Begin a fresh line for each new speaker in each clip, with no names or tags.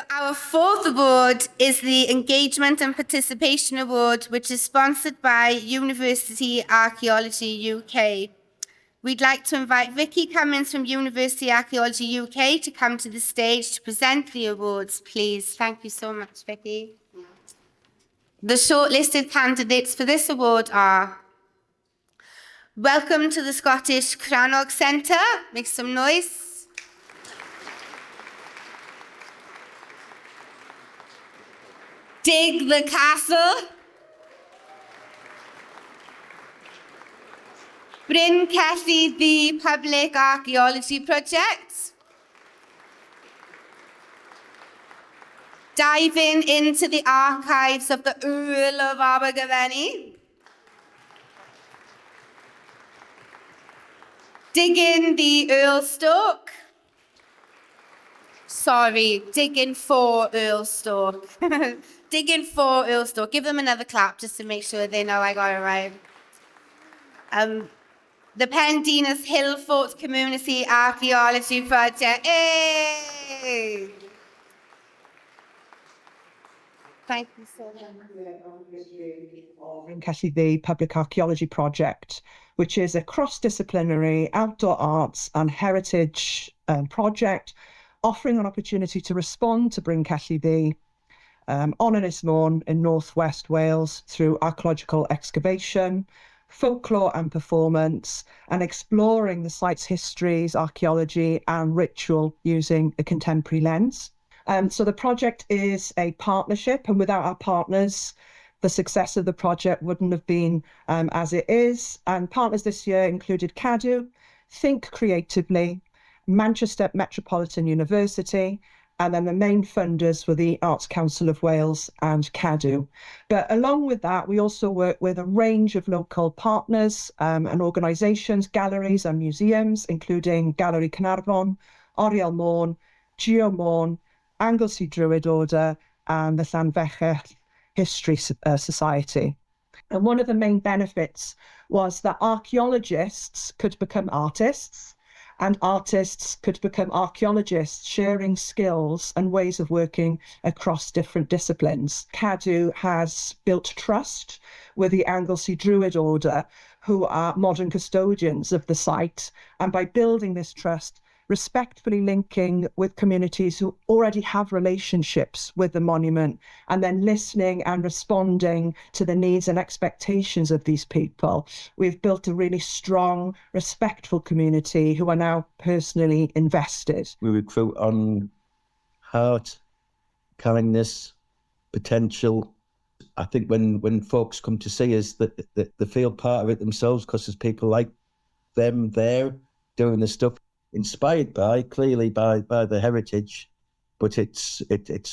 our fourth award is the Engagement and Participation Award, which is sponsored by University Archaeology UK. We'd like to invite Vicky Cummins from University Archaeology UK to come to the stage to present the awards, please. Thank you so much, Vicky. The shortlisted candidates for this award are: welcome to the Scottish Crannog Centre. Make some noise. Dig the Castle. Bryn Celli, the Public Archaeology Project. Diving into the archives of the Earl of Abergavenny. Digging the Earlstoke. Sorry, digging for Earlstoke. Digging for Earlstoke. Give them another clap just to make sure they know I got it right. The Pendinas Hill Fort Community Archaeology Project. Hey! Thank you so much.
Cassie, the Public Archaeology Project, which is a cross-disciplinary outdoor arts and heritage project offering an opportunity to respond to Bryn Celli on Ynys Môn in northwest Wales through archaeological excavation, folklore and performance, and exploring the site's histories, archaeology and ritual using a contemporary lens. So the project is a partnership, and without our partners, the success of the project wouldn't have been as it is. And partners this year included CADU, Think Creatively, Manchester Metropolitan University, and then the main funders were the Arts Council of Wales and CADU. But along with that, we also work with a range of local partners and organisations, galleries and museums, including Gallery Caernarfon, Oriel Môn, Geo Môn, Anglesey Druid Order, and the Llanfechell History Society. And one of the main benefits was that archaeologists could become artists, and artists could become archaeologists, sharing skills and ways of working across different disciplines. CADU has built trust with the Anglesey Druid Order, who are modern custodians of the site, and by building this trust, respectfully linking with communities who already have relationships with the monument, and then listening and responding to the needs and expectations of these people. We've built a really strong, respectful community who are now personally invested.
We recruit on heart, kindness, potential. I think when folks come to see us, that they feel part of it themselves, because there's people like them there doing the stuff, inspired clearly by the heritage, but it's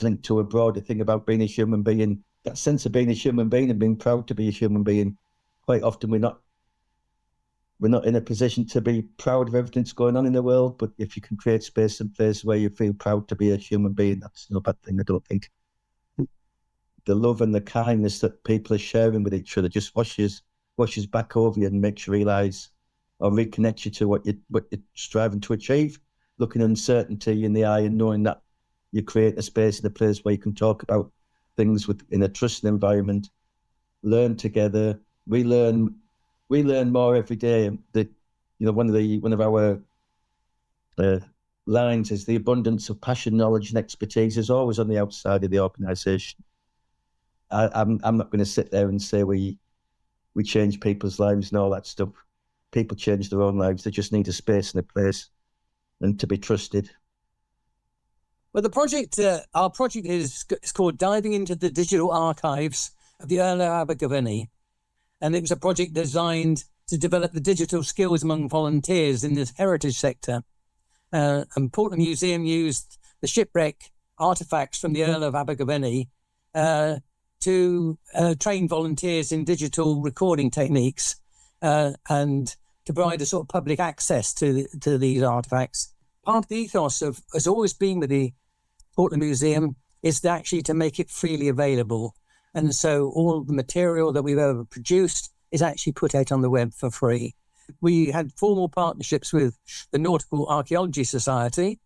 linked to a broader thing about being a human being. That sense of being a human being and being proud to be a human being. Quite often we're not in a position to be proud of everything that's going on in the world, but if you can create space and place where you feel proud to be a human being, that's no bad thing, I don't think. The love and the kindness that people are sharing with each other just washes back over you and makes you realise, or reconnect you to what you're striving to achieve, looking uncertainty in the eye and knowing that you create a space and a place where you can talk about things in a trusting environment, learn together. We learn more every day. One of our lines is the abundance of passion, knowledge and expertise is always on the outside of the organisation. I'm not going to sit there and say we change people's lives and all that stuff. People change their own lives. They just need a space and a place and to be trusted.
Well, our project is called Diving into the Digital Archives of the Earl of Abergavenny. And it was a project designed to develop the digital skills among volunteers in this heritage sector. And Portland Museum used the shipwreck artefacts from the Earl of Abergavenny to train volunteers in digital recording techniques and to provide a sort of public access to these artefacts. Part of the ethos has always been with the Portland Museum is to make it freely available. And so all the material that we've ever produced is actually put out on the web for free. We had formal partnerships with the Nautical Archaeology Society,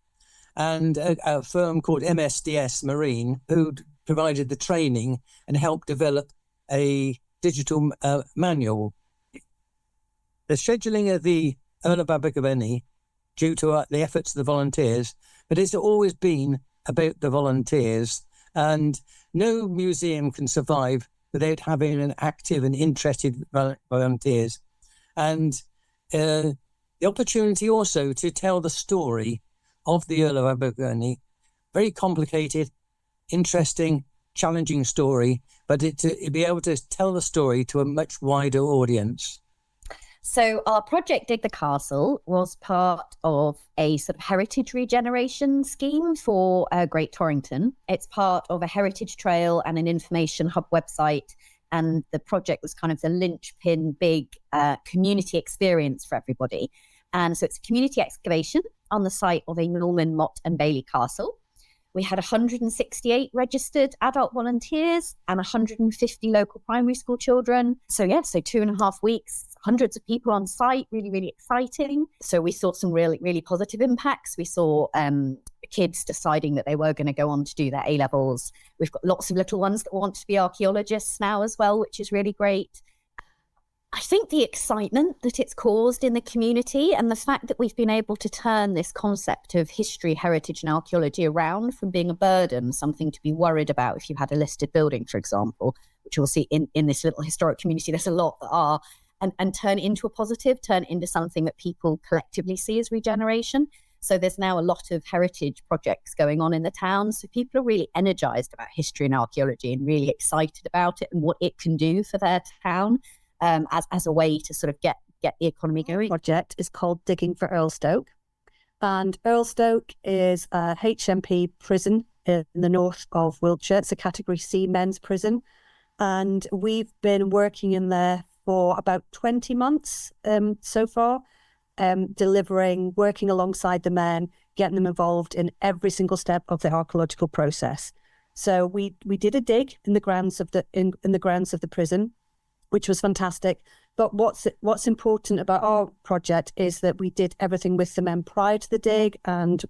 and a firm called MSDS Marine, who provided the training and helped develop a digital manual. The scheduling of the Earl of Abergavenny, due to the efforts of the volunteers, but it's always been about the volunteers, and no museum can survive without having an active and interested volunteers. And the opportunity also to tell the story of the Earl of Abergavenny, very complicated, interesting, challenging story, but to be able to tell the story to a much wider audience.
So our project Dig the Castle was part of a sort of heritage regeneration scheme for Great Torrington. It's part of a heritage trail and an information hub website. And the project was kind of the linchpin, big community experience for everybody. And so it's a community excavation on the site of a Norman, Mott and Bailey castle. We had 168 registered adult volunteers and 150 local primary school children. So 2.5 weeks, hundreds of people on site, really, really exciting. So we saw some really, really positive impacts. We saw kids deciding that they were going to go on to do their A-levels. We've got lots of little ones that want to be archaeologists now as well, which is really great. I think the excitement that it's caused in the community and the fact that we've been able to turn this concept of history, heritage and archaeology around from being a burden, something to be worried about if you had a listed building, for example, which you'll see in this little historic community, there's a lot that are, and turn it into a positive, turn it into something that people collectively see as regeneration. So there's now a lot of heritage projects going on in the town. So people are really energized about history and archaeology and really excited about it and what it can do for their town. As a way to sort of get the economy going.
Project is called Digging for Earlstoke. And Earlstoke is a HMP prison in the north of Wiltshire. It's a Category C men's prison. And we've been working in there for about 20 months so far, working alongside the men, getting them involved in every single step of the archaeological process. So we did a dig in the grounds of the prison, which was fantastic. But what's important about our project is that we did everything with the men prior to the dig and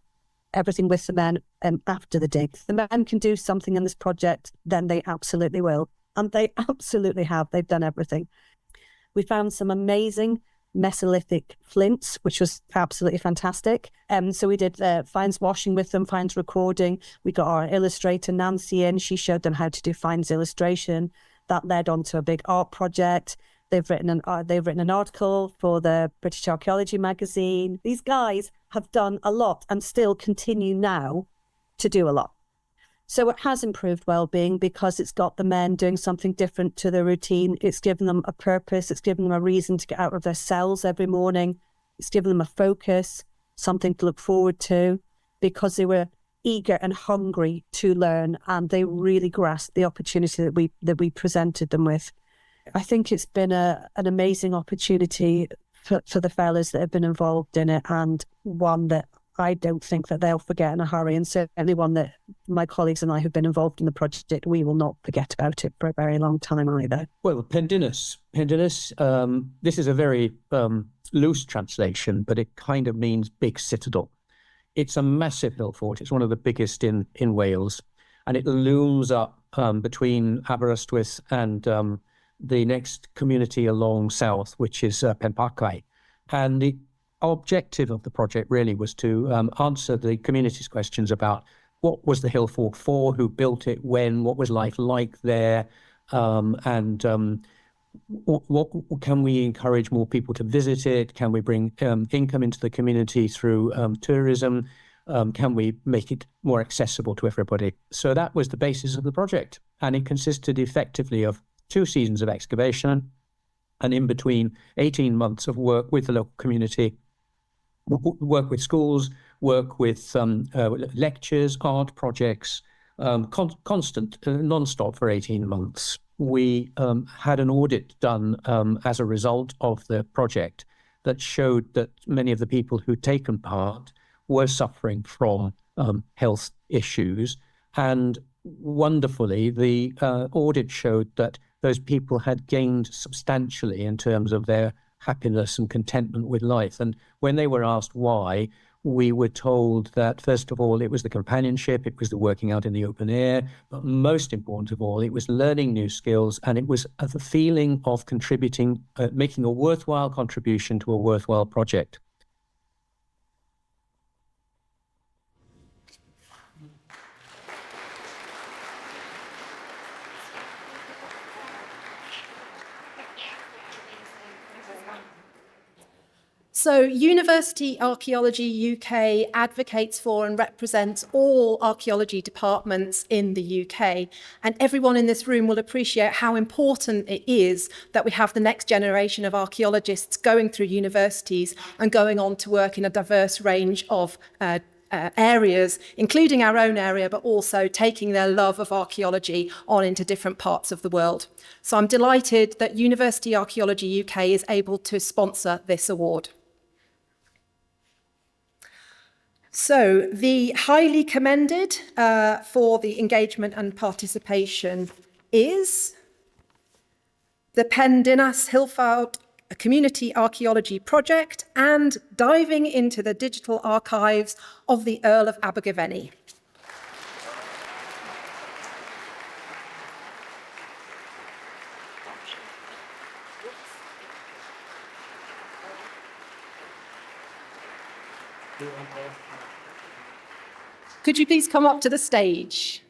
everything with the men after the dig. If the men can do something in this project, then they absolutely will. And they absolutely have. They've done everything. We found some amazing Mesolithic flints, which was absolutely fantastic. So we did finds washing with them, finds recording. We got our illustrator, Nancy, in. She showed them how to do finds illustration. That led on to a big art project. They've written an article for the British Archaeology magazine. These guys have done a lot and still continue now to do a lot. So it has improved well-being because it's got the men doing something different to their routine. It's given them a purpose. It's given them a reason to get out of their cells every morning. It's given them a focus, something to look forward to, because they were eager and hungry to learn, and they really grasped the opportunity that we presented them with. I think it's been an amazing opportunity for the fellas that have been involved in it, and one that I don't think that they'll forget in a hurry, and certainly one that my colleagues and I who've been involved in the project, we will not forget about it for a very long time either.
Well, Pendennis, this is a very loose translation, but it kind of means big citadel. It's a massive hill fort. It's one of the biggest in Wales, and it looms up between Aberystwyth and the next community along south, which is Penparcau. And the objective of the project really was to answer the community's questions about what was the hill fort for, who built it, when, what was life like there, and what can we encourage more people to visit it? Can we bring income into the community through tourism? Can we make it more accessible to everybody? So that was the basis of the project, and it consisted effectively of 2 seasons of excavation, and in between 18 months of work with the local community, work with schools, work with lectures, art projects, constant, non-stop for 18 months. We had an audit done as a result of the project that showed that many of the people who'd taken part were suffering from health issues. And wonderfully, the audit showed that those people had gained substantially in terms of their happiness and contentment with life. And when they were asked why, we were told that, first of all, it was the companionship, it was the working out in the open air, but most important of all, it was learning new skills, and it was the feeling of contributing, making a worthwhile contribution to a worthwhile project.
So University Archaeology UK advocates for and represents all archaeology departments in the UK. And everyone in this room will appreciate how important it is that we have the next generation of archaeologists going through universities and going on to work in a diverse range of areas, including our own area, but also taking their love of archaeology on into different parts of the world. So I'm delighted that University Archaeology UK is able to sponsor this award. So the highly commended for the engagement and participation is the Pendinas Hillford Community Archaeology Project and diving into the digital archives of the Earl of Abergavenny. Could you please come up to the stage?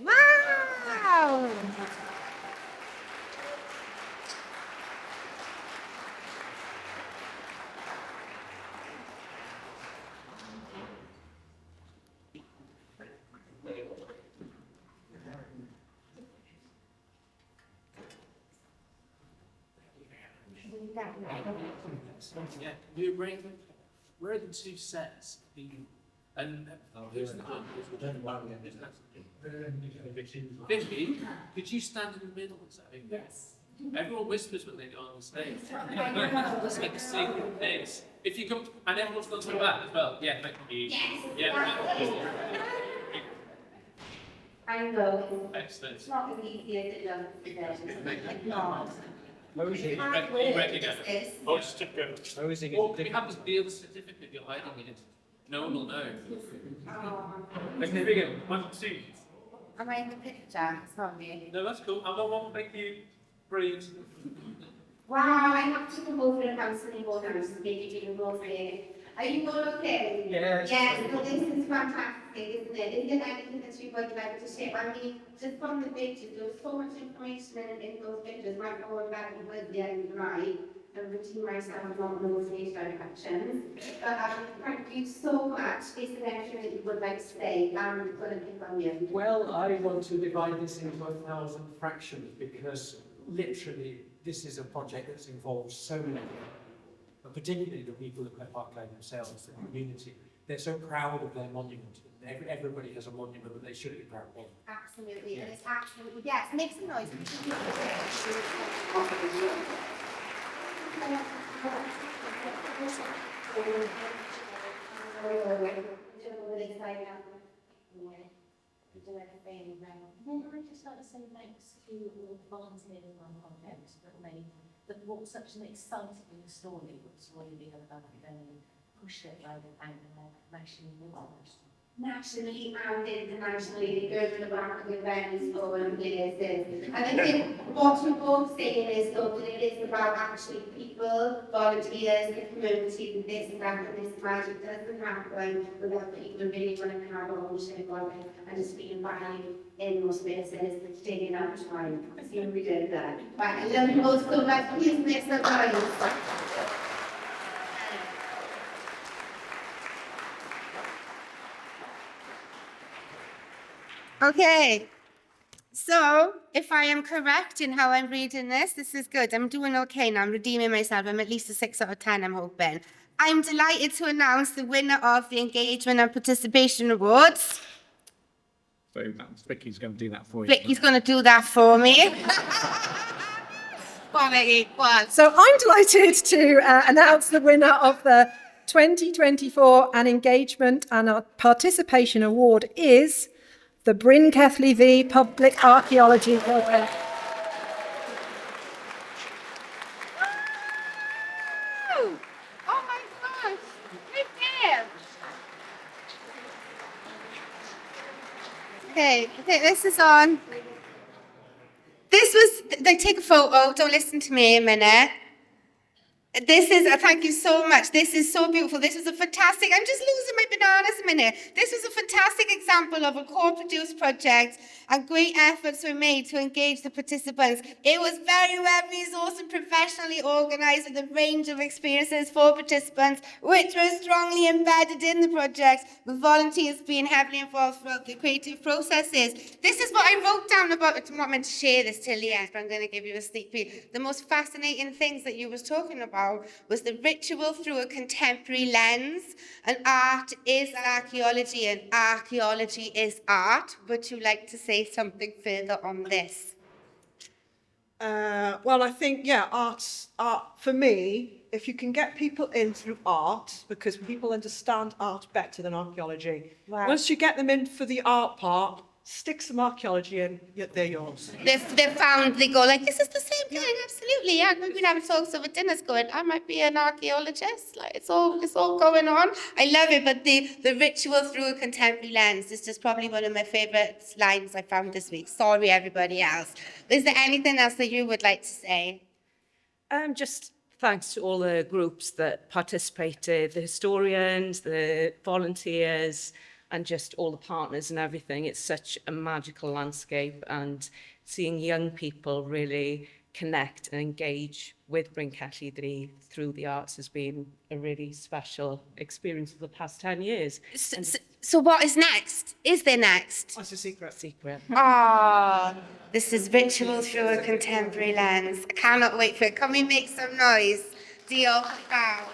Wow!
Yeah, you bring. Where are the two sets? And who's the Vicky, could you stand in the middle? Yes. Everyone whispers when they go on the stage. It's like a secret place. If you come, and everyone's gone to the back as well. Yeah, thank you. Yes. Yeah.
I know.
Excellent.
It's not as easy as it looks. It's not.
Where is it? Oh, certificate. Where is it? Or can you have the other certificate you're hiding it? No one will know. Let's begin. 1, 2.
Am I in the picture? Sorry.
No, that's cool. I'm on one. Thank you. Brilliant.
Wow, I have to come over and have some more times to make you do here. Are you all okay?
Yes.
Yes, so this is fantastic, isn't it? Is there anything that you would like to share? I mean, just from the pictures, there was so much information in those pictures. My whole back was the end right. And routine myself on those facial actions. But thank you so much. Is there anything that you would like to say? I'm going to pick on you.
Well, I want to divide this into 1,000 fractions because literally this is a project that's involved so many people, but particularly the people who have archived themselves, the community. They're so proud of their monument. Everybody has a monument that they should be proud of.
Absolutely, yeah. And it's absolutely, yes, make some noise.
I'd just like to say thanks to all the volunteers in my project that brought such an exciting story, which really pushed it over and
nationally and internationally, go to the back of events over years. And I think what you're both saying is though that it is about actually people, volunteers, the community, this and that, and this magic doesn't happen without people really want to have ownership of it and just being valued in those spaces, taking out time. I think we did that. But I love you all so much. Please make some noise. Okay, so if I am correct in how I'm reading this is good. I'm doing okay now. I'm redeeming myself. I'm at least a 6 out of 10, I'm hoping. I'm delighted to announce the winner of the Engagement and Participation Awards.
So Vicky's going to do that for you.
Vicky's going to do that for me. Go on, Vicky, go on.
So I'm delighted to announce the winner of the 2024 An Engagement and Participation Award is the Bryn Celli V Public Archaeology Award.
Oh my gosh! Okay, this is on. This was, they take a photo, don't listen to me a minute. This is, thank you so much. This is so beautiful. This was a fantastic, I'm just losing my bananas a minute. This was a fantastic example of a co-produced project and great efforts were made to engage the participants. It was very well resourced and professionally organised with a range of experiences for participants, which were strongly embedded in the project, with volunteers being heavily involved throughout the creative processes. This is what I wrote down about, I'm not meant to share this till the end, but I'm going to give you a sneak peek. The most fascinating things that you was talking about was the ritual through a contemporary lens, and art is archaeology and archaeology is art. Would you like to say something further on this?
Well, I think, art, for me, if you can get people in through art, because people understand art better than archaeology. Wow. Once you get them in for the art part, stick some archaeology in, they're yours.
They've found, they go like, this is the same thing, absolutely, yeah. We've been having talks over dinners going, I might be an archaeologist, like it's all going on. I love it, but the ritual through a contemporary lens is just probably one of my favourite lines I found this week. Sorry, everybody else. Is there anything else that you would like to say?
Just thanks to all the groups that participated, the historians, the volunteers, and just all the partners and everything. It's such a magical landscape, and seeing young people really connect and engage with Bryn Celli Ddu through the arts has been a really special experience for the past 10 years.
So what is next? Is there next?
That's a secret.
Ah, this is ritual through a contemporary lens. I cannot wait for it. Can we make some noise? Diolch yn fawr.